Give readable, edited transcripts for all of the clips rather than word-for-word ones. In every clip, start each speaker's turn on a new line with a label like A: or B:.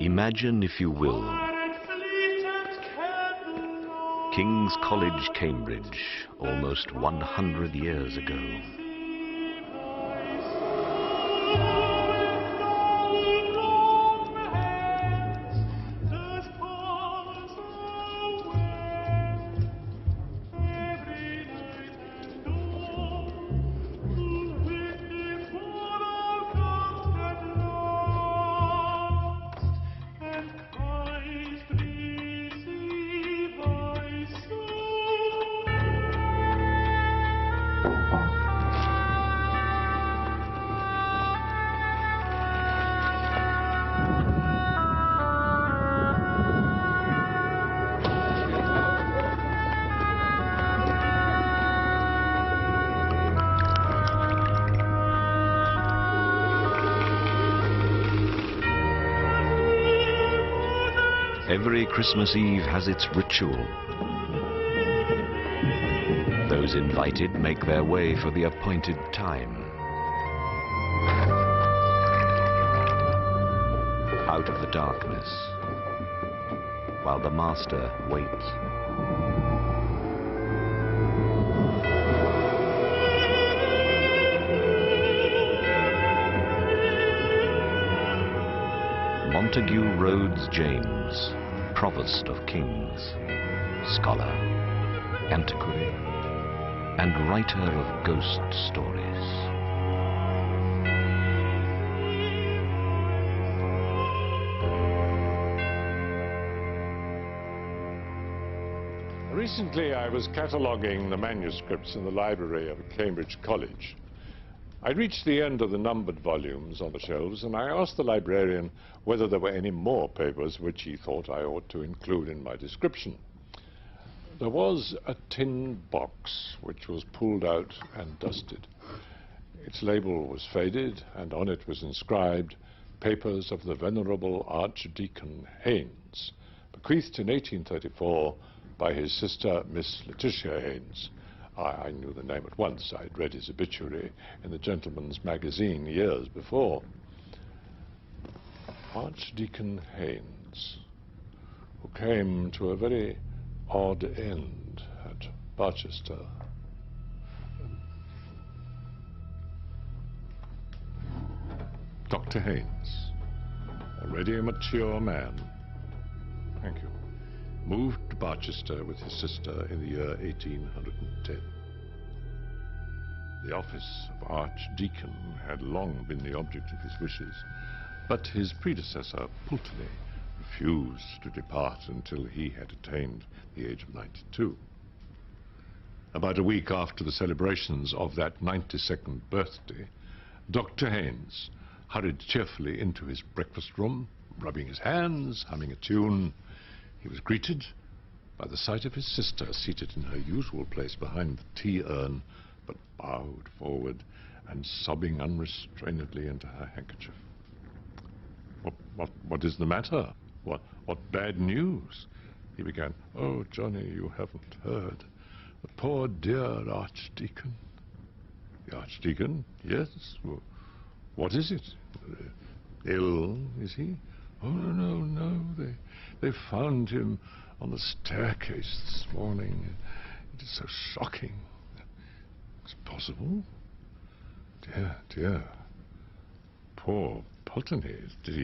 A: Imagine, if you will, King's College, Cambridge, almost 100 years ago. Every Christmas Eve has its ritual. Those invited make their way for the appointed time. Out of the darkness, while the master waits. Montague Rhodes James, Provost of Kings, scholar, antiquary, and writer of ghost stories.
B: Recently I was cataloguing the manuscripts in the library of Cambridge College. I reached the end of the numbered volumes on the shelves, and I asked the librarian whether there were any more papers which he thought I ought to include in my description. There was a tin box which was pulled out and dusted. Its label was faded, and on it was inscribed, "Papers of the Venerable Archdeacon Haynes, bequeathed in 1834 by his sister, Miss Letitia Haynes." I knew the name at once. I'd read his obituary in the Gentleman's Magazine years before. Archdeacon Haynes, who came to a very odd end at Barchester. Dr. Haynes, already a mature man. Thank you. Moved to Barchester with his sister in the year 1810. The office of Archdeacon had long been the object of his wishes, but his predecessor, Pulteney, refused to depart until he had attained the age of 92. About a week after the celebrations of that 92nd birthday, Dr. Haynes hurried cheerfully into his breakfast room, rubbing his hands, humming a tune. He was greeted by the sight of his sister seated in her usual place behind the tea urn, but bowed forward and sobbing unrestrainedly into her handkerchief. What is the matter? What bad news? He began. "Oh, Johnny, you haven't heard. The poor dear Archdeacon." "The Archdeacon? Yes. Well, what is it? Ill, is he?" "Oh, no. They found him on the staircase this morning. It is so shocking." "It's possible? Dear. Poor Pulteney. Did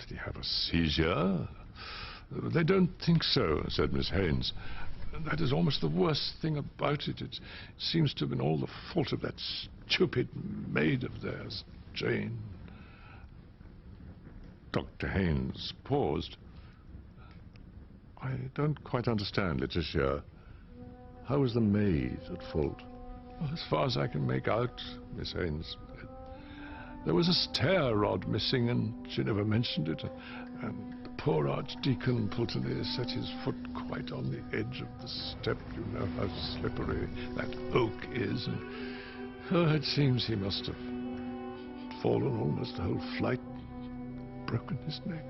B: he have a seizure?" "They don't think so," said Miss Haynes. "That is almost the worst thing about it. It seems to have been all the fault of that stupid maid of theirs, Jane." Dr. Haynes paused. "I don't quite understand, Letitia. How was the maid at fault?" "Well, as far as I can make out," Miss Haynes said, "there was a stair rod missing, and she never mentioned it. And the poor Archdeacon Pulteney set his foot quite on the edge of the step. You know how slippery that oak is. And it seems he must have fallen almost the whole flight, broken his neck."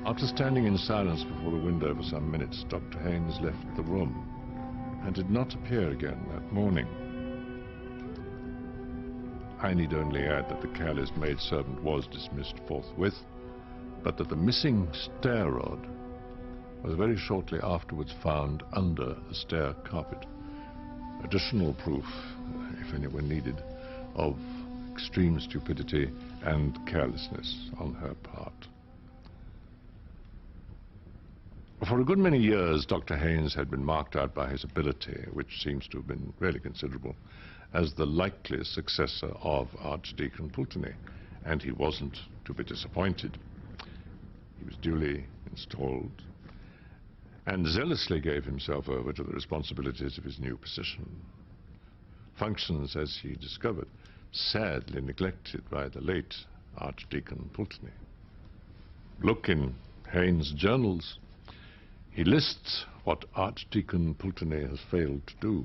B: After standing in silence before the window for some minutes, Dr. Haynes left the room, and did not appear again that morning. I need only add that the careless maidservant was dismissed forthwith, but that the missing stair rod was very shortly afterwards found under the stair carpet. Additional proof, if anyone needed, of extreme stupidity and carelessness on her part. For a good many years, Dr. Haynes had been marked out by his ability, which seems to have been really considerable, as the likely successor of Archdeacon Pulteney, and he wasn't to be disappointed. He was duly installed and zealously gave himself over to the responsibilities of his new position. Functions, as he discovered, sadly neglected by the late Archdeacon Pulteney. Look in Haynes' journals. He lists what Archdeacon Pulteney has failed to do.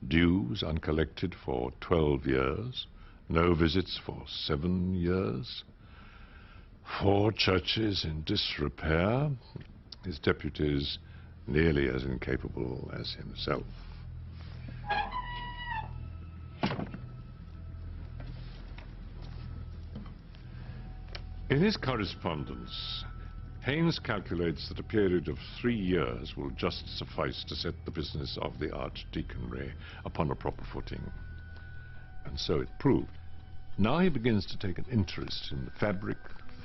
B: Dues uncollected for 12 years, no visits for 7 years, 4 churches in disrepair, his deputies nearly as incapable as himself. In his correspondence, Haynes calculates that a period of 3 years will just suffice to set the business of the Archdeaconry upon a proper footing. And so it proved. Now he begins to take an interest in the fabric,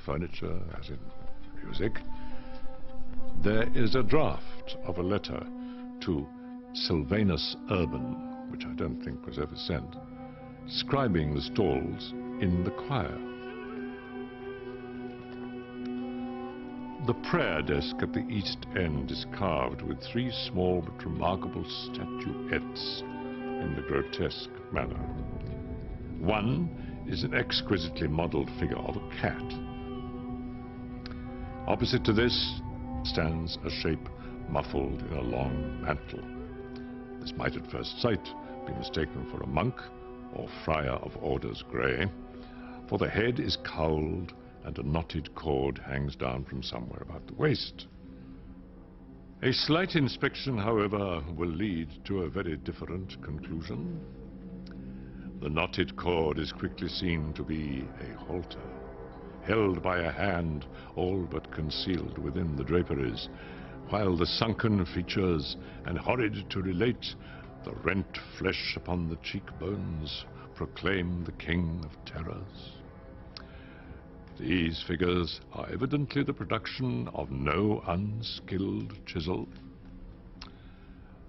B: furniture, as in music. There is a draft of a letter to Sylvanus Urban, which I don't think was ever sent, describing the stalls in the choir. The prayer desk at the east end is carved with 3 small but remarkable statuettes in the grotesque manner. One is an exquisitely modeled figure of a cat. Opposite to this stands a shape muffled in a long mantle. This might at first sight be mistaken for a monk or friar of orders grey, for the head is cowled and a knotted cord hangs down from somewhere about the waist. A slight inspection, however, will lead to a very different conclusion. The knotted cord is quickly seen to be a halter, held by a hand all but concealed within the draperies, while the sunken features, and horrid to relate, the rent flesh upon the cheekbones, proclaim the king of terrors. These figures are evidently the production of no unskilled chisel.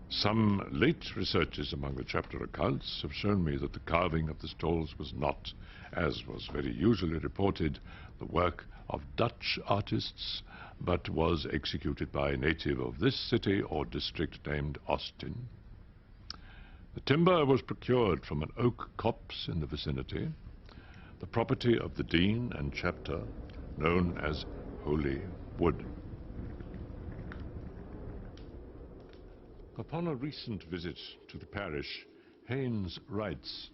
B: Some late researches among the chapter accounts have shown me that the carving of the stalls was not, as was very usually reported, the work of Dutch artists, but was executed by a native of this city or district named Austin. The timber was procured from an oak copse in the vicinity, the property of the dean and chapter, known as Holy Wood. Upon a recent visit to the parish, Haynes writes,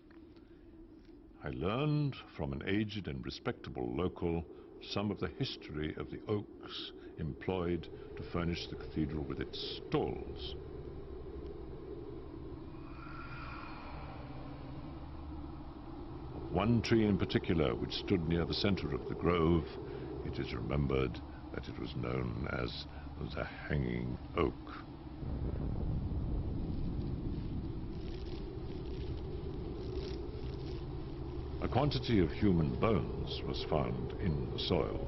B: "I learned from an aged and respectable local some of the history of the oaks employed to furnish the cathedral with its stalls. Of one tree in particular, which stood near the center of the grove, it is remembered that it was known as the Hanging Oak." A quantity of human bones was found in the soil.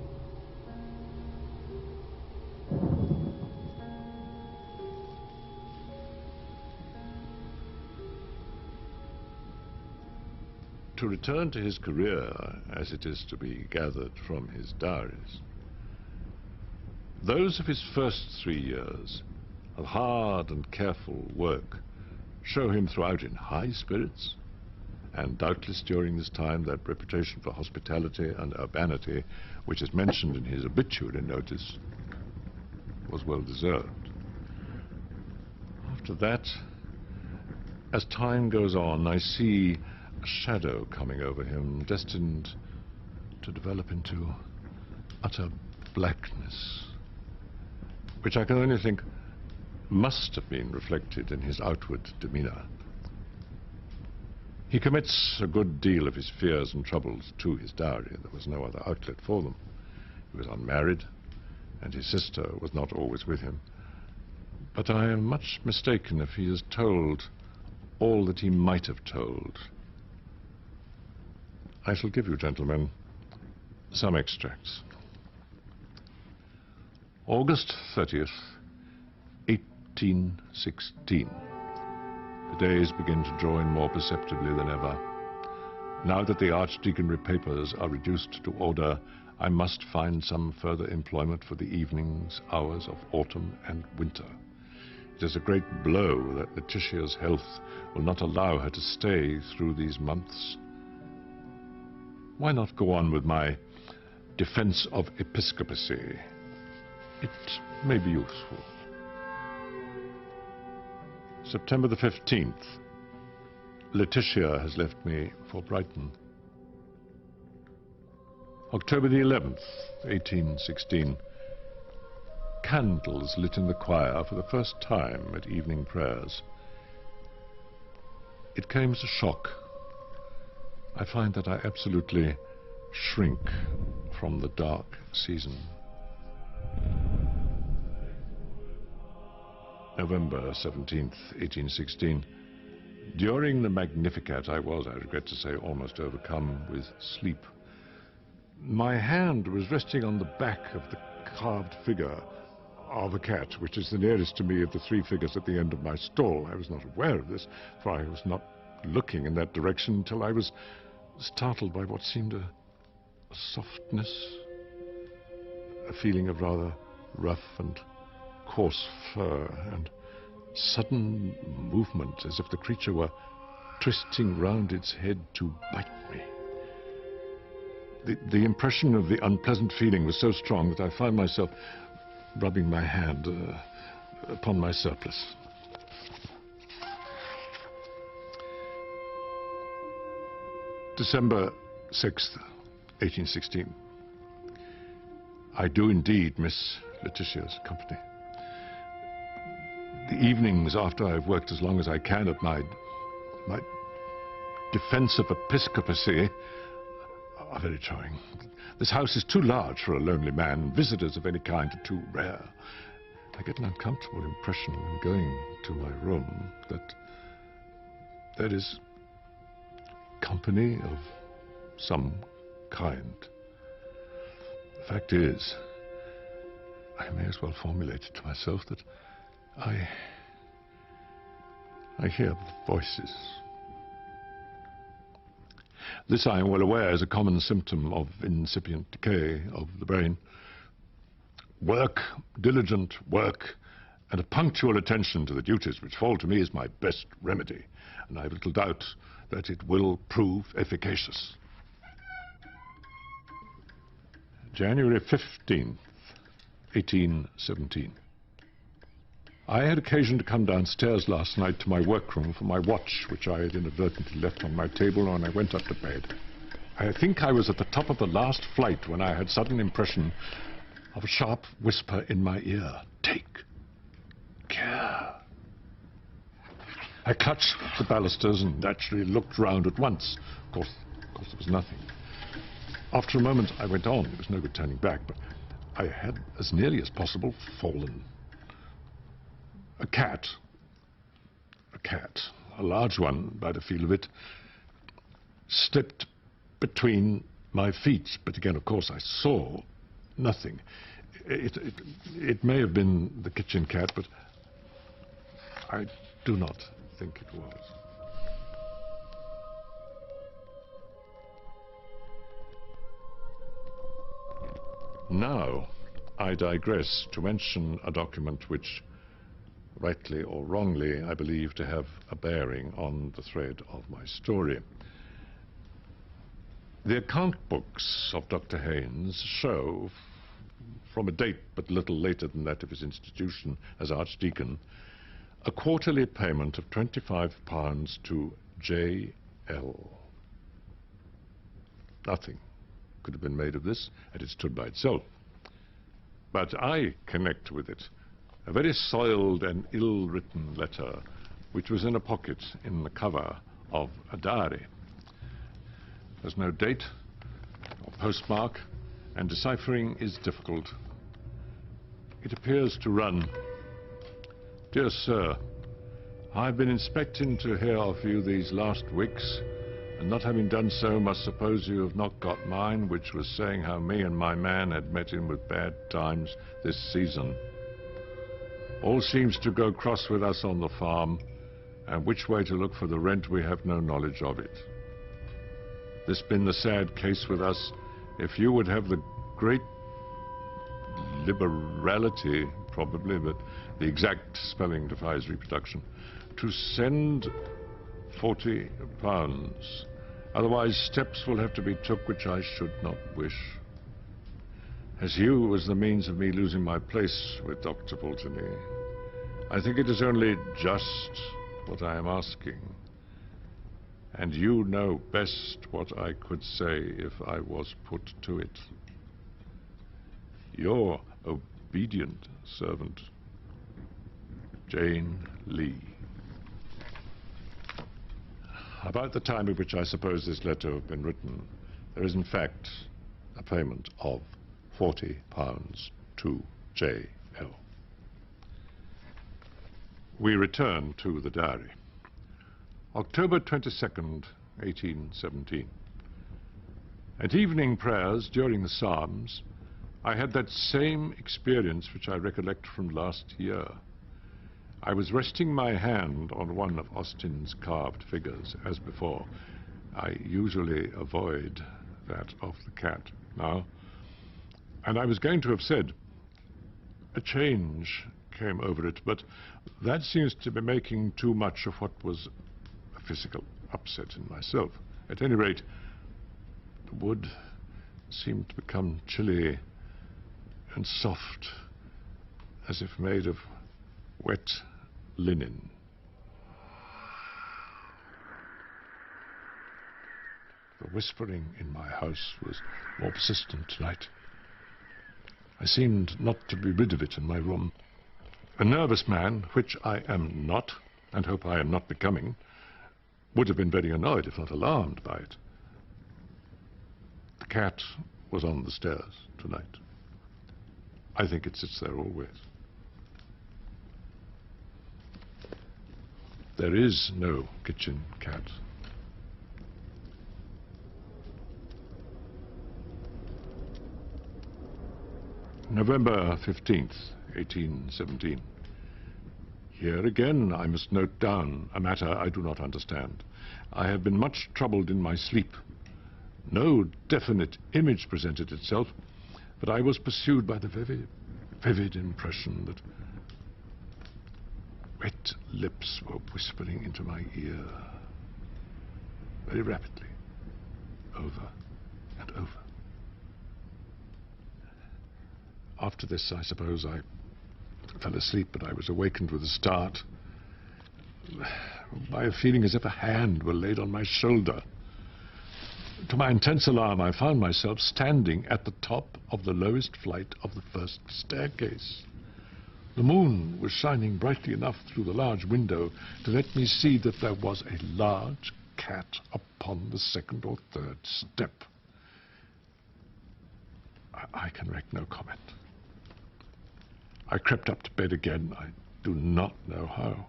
B: To return to his career, as it is to be gathered from his diaries, those of his first 3 years of hard and careful work show him throughout in high spirits, and doubtless during this time that reputation for hospitality and urbanity, which is mentioned in his obituary notice, was well deserved. After that, as time goes on, I see a shadow coming over him, destined to develop into utter blackness, which I can only think must have been reflected in his outward demeanor. He commits a good deal of his fears and troubles to his diary. There was no other outlet for them. He was unmarried, and his sister was not always with him. But I am much mistaken if he has told all that he might have told. I shall give you, gentlemen, some extracts. August 30th, 1816. The days begin to draw in more perceptibly than ever. Now that the archdeaconry papers are reduced to order, I must find some further employment for the evenings, hours of autumn and winter. It is a great blow that Letitia's health will not allow her to stay through these months. Why not go on with my defense of episcopacy? It may be useful. September the 15th. Letitia has left me for Brighton. October the 11th, 1816. Candles lit in the choir for the first time at evening prayers. It came as a shock. I find that I absolutely shrink from the dark season. November 17th, 1816. During the Magnificat, I was, I regret to say, almost overcome with sleep. My hand was resting on the back of the carved figure of a cat, which is the nearest to me of the three figures at the end of my stall. I was not aware of this, for I was not looking in that direction until I was startled by what seemed a softness, a feeling of rather rough and coarse fur, and sudden movement as if the creature were twisting round its head to bite me. The impression of the unpleasant feeling was so strong that I found myself rubbing my hand upon my surplice. December 6th, 1816. I do indeed miss Letitia's company. The evenings after I've worked as long as I can at my defense of episcopacy are very trying. This house is too large for a lonely man. Visitors of any kind are too rare. I get an uncomfortable impression when going to my room that there is company of some kind. The fact is, I may as well formulate it to myself that I hear voices. This, I am well aware, is a common symptom of incipient decay of the brain. Work, diligent work, and a punctual attention to the duties which fall to me is my best remedy, and I have little doubt that it will prove efficacious. January 15th, 1817. I had occasion to come downstairs last night to my workroom for my watch, which I had inadvertently left on my table when I went up to bed. I think I was at the top of the last flight when I had sudden impression of a sharp whisper in my ear. Take care. I clutched the balusters and naturally looked round at once. Of course, there was nothing. After a moment, I went on. There was no good turning back, but I had, as nearly as possible, fallen. A cat, a large one by the feel of it, slipped between my feet. But again, of course, I saw nothing. It may have been the kitchen cat, but I do not think it was. Now, I digress to mention a document which, rightly or wrongly, I believe to have a bearing on the thread of my story. The account books of Dr. Haynes show, from a date but little later than that of his institution as Archdeacon, a quarterly payment of £25 to J.L. Nothing could have been made of this, and it stood by itself. But I connect with it A very soiled and ill-written letter, which was in a pocket in the cover of a diary. There's no date or postmark, and deciphering is difficult. It appears to run, "Dear Sir, I've been expecting to hear of you these last weeks, and not having done so, must suppose you have not got mine, which was saying how me and my man had met in with bad times this season. All seems to go cross with us on the farm, and which way to look for the rent we have no knowledge of it. This been the sad case with us, if you would have the great liberality, probably, but the exact spelling defies reproduction, to send £40. Otherwise steps will have to be took which I should not wish. As you was the means of me losing my place with Dr. Pulteney, I think it is only just what I am asking. And you know best what I could say if I was put to it. Your obedient servant, Jane Lee." About the time at which I suppose this letter had been written, there is in fact a payment of £40 to J.L. We return to the diary. October 22nd, 1817. At evening prayers during the Psalms, I had that same experience which I recollect from last year. I was resting my hand on one of Austin's carved figures, as before. I usually avoid that of the cat now. And I was going to have said, a change came over it, but that seems to be making too much of what was a physical upset in myself. At any rate, the wood seemed to become chilly and soft, as if made of wet linen. The whispering in my house was more persistent tonight. I seemed not to be rid of it in my room. A nervous man, which I am not, and hope I am not becoming, would have been very annoyed, if not alarmed, by it. The cat was on the stairs tonight. I think it sits there always. There is no kitchen cat. November 15th, 1817. Here again I must note down a matter I do not understand. I have been much troubled in my sleep. No definite image presented itself, but I was pursued by the very vivid impression that wet lips were whispering into my ear, very rapidly, over and over. After this, I suppose I fell asleep, but I was awakened with a start by a feeling as if a hand were laid on my shoulder. To my intense alarm, I found myself standing at the top of the lowest flight of the first staircase. The moon was shining brightly enough through the large window to let me see that there was a large cat upon the second or third step. I can make no comment. I crept up to bed again. I do not know how.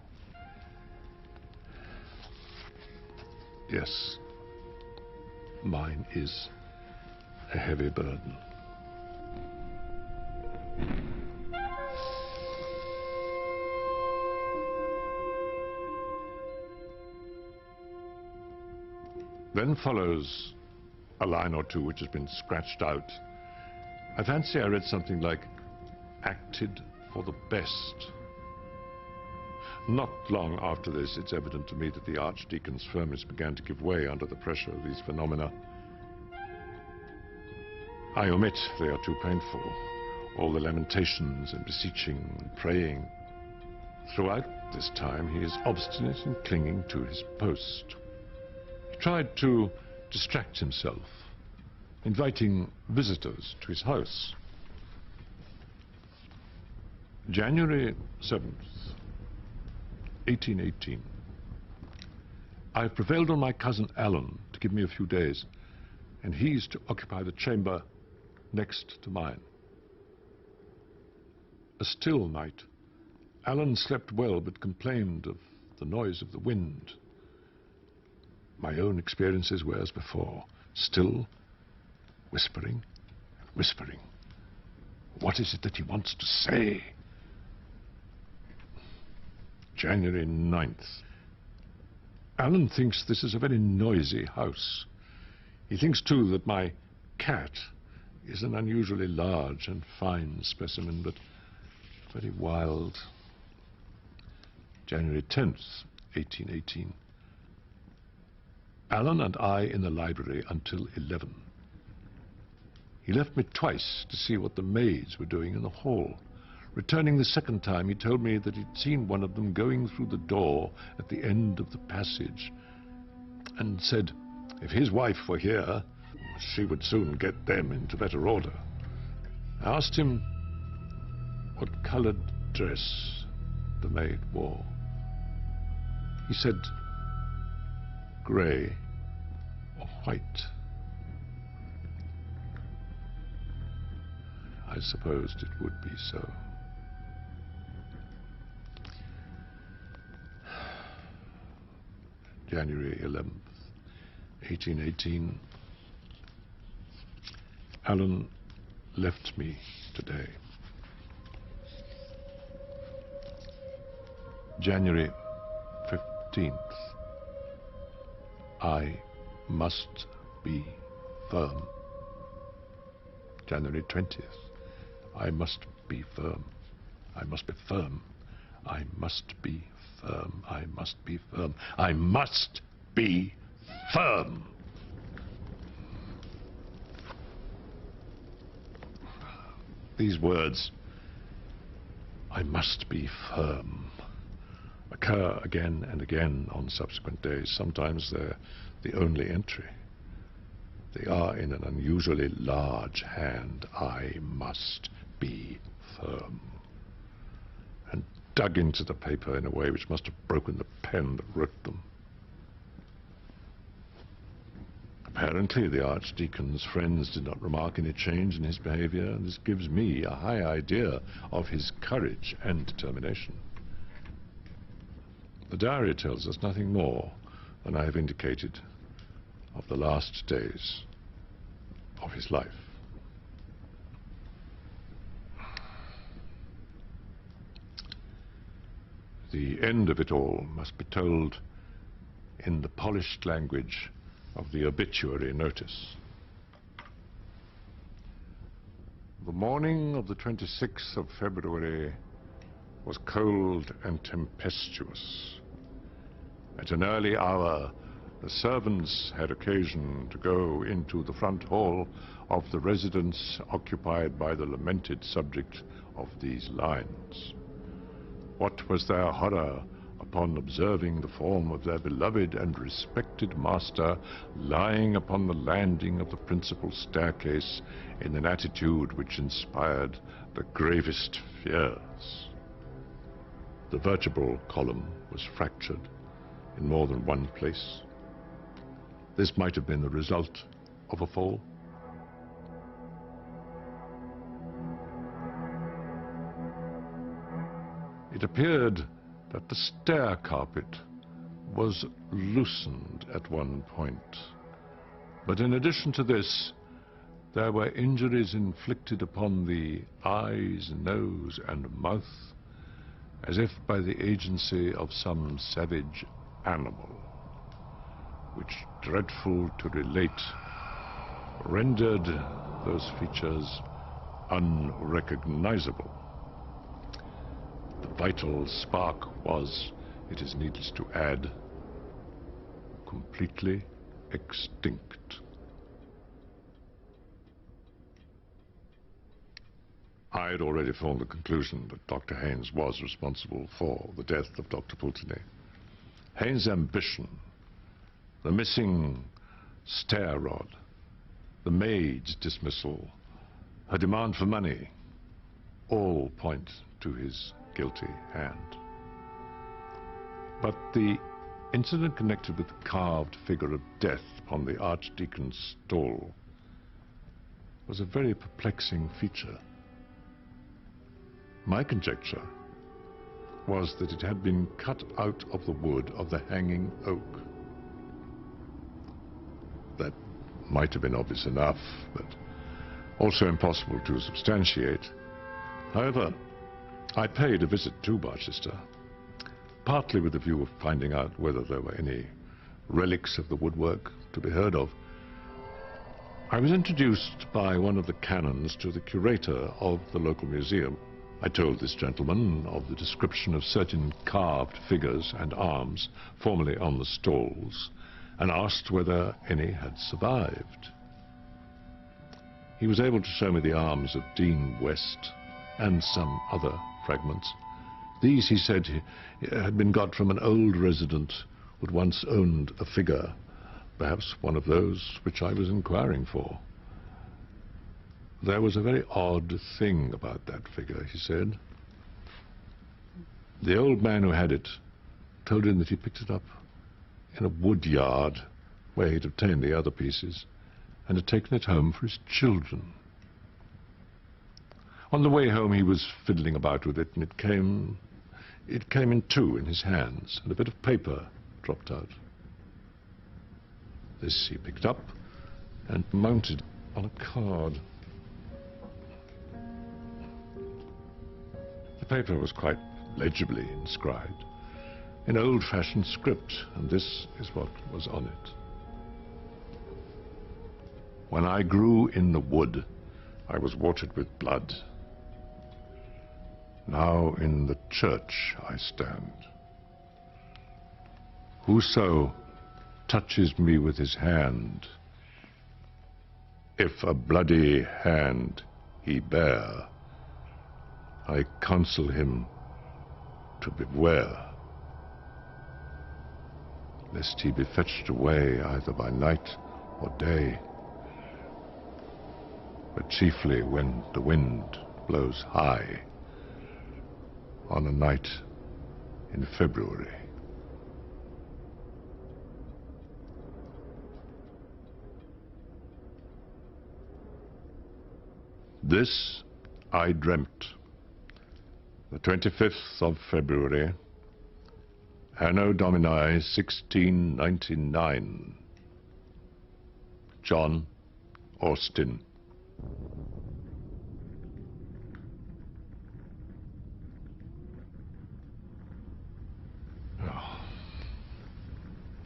B: Yes, mine is a heavy burden. Then follows a line or two which has been scratched out. I fancy I read something like, "acted for the best." Not long after this, it's evident to me that the Archdeacon's firmness began to give way under the pressure of these phenomena. I omit, they are too painful, all the lamentations and beseeching and praying. Throughout this time, he is obstinate in clinging to his post. He tried to distract himself, inviting visitors to his house. January 7th, 1818. I prevailed on my cousin Alan to give me a few days, and he's to occupy the chamber next to mine. A still night. Alan slept well, but complained of the noise of the wind. My own experiences were as before, still, whispering, whispering. What is it that he wants to say? January 9th. Alan thinks this is a very noisy house. He thinks, too, that my cat is an unusually large and fine specimen, but very wild. January 10th, 1818. Alan and I in the library until 11. He left me twice to see what the maids were doing in the hall. Returning the second time, he told me that he'd seen one of them going through the door at the end of the passage, and said if his wife were here, she would soon get them into better order. I asked him what colored dress the maid wore. He said grey or white. I supposed it would be so. January 11th, 1818. Alan left me today. January 15th. I must be firm. January 20th. I must be firm. I must be firm. I must be firm. I must be firm. I must be firm. These words, I must be firm, occur again and again on subsequent days. Sometimes they're the only entry. They are in an unusually large hand. I must be firm. And dug into the paper in a way which must have broken the pen that wrote them. Apparently, the Archdeacon's friends did not remark any change in his behavior, and this gives me a high idea of his courage and determination. The diary tells us nothing more than I have indicated of the last days of his life. The end of it all must be told in the polished language of the obituary notice. The morning of the 26th of February was cold and tempestuous. At an early hour, the servants had occasion to go into the front hall of the residence occupied by the lamented subject of these lines. What was their horror upon observing the form of their beloved and respected master lying upon the landing of the principal staircase in an attitude which inspired the gravest fears. The vertebral column was fractured in more than one place. This might have been the result of a fall. It appeared that the stair carpet was loosened at one point. But in addition to this, there were injuries inflicted upon the eyes, nose, and mouth, as if by the agency of some savage animal, which, dreadful to relate, rendered those features unrecognizable. The vital spark was, it is needless to add, completely extinct. I had already formed the conclusion that Dr. Haynes was responsible for the death of Dr. Pulteney. Haynes' ambition, the missing stair rod, the maid's dismissal, her demand for money, all point to his guilty hand. But the incident connected with the carved figure of death upon the Archdeacon's stall was a very perplexing feature. My conjecture was that it had been cut out of the wood of the hanging oak. That might have been obvious enough, but also impossible to substantiate. However, I paid a visit to Barchester, partly with the view of finding out whether there were any relics of the woodwork to be heard of. I was introduced by one of the canons to the curator of the local museum. I told this gentleman of the description of certain carved figures and arms formerly on the stalls, and asked whether any had survived. He was able to show me the arms of Dean West and some other fragments. These, he said, had been got from an old resident who had once owned a figure, perhaps one of those which I was inquiring for. There was a very odd thing about that figure, he said. The old man who had it told him that he picked it up in a wood yard where he'd obtained the other pieces and had taken it home for his children. On the way home he was fiddling about with it, and it came in two in his hands, and a bit of paper dropped out. This he picked up and mounted on a card. The paper was quite legibly inscribed in old-fashioned script, and this is what was on it. When I grew in the wood, I was watered with blood. Now in the church I stand. Whoso touches me with his hand, if a bloody hand he bear, I counsel him to beware, lest he be fetched away either by night or day, but chiefly when the wind blows high on a night in February. This I dreamt, the 25th of February, Anno Domini 1699. John Austin.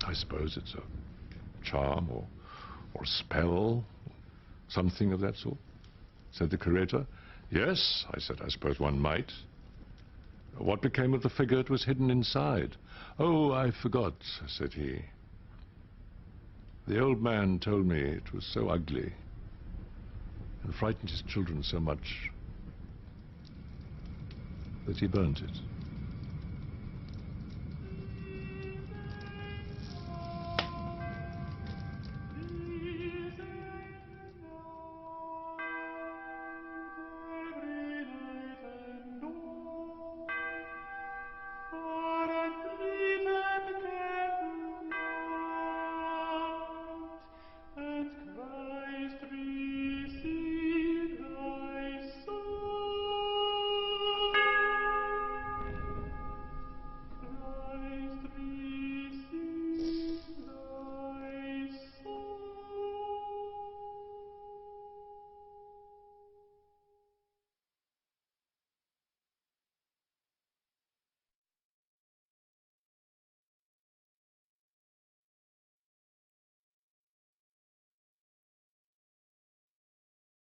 B: I suppose it's a charm or a spell, something of that sort, said the curator. Yes, I said, I suppose one might. What became of the figure that was hidden inside? Oh, I forgot, said he. The old man told me it was so ugly and frightened his children so much that he burnt it.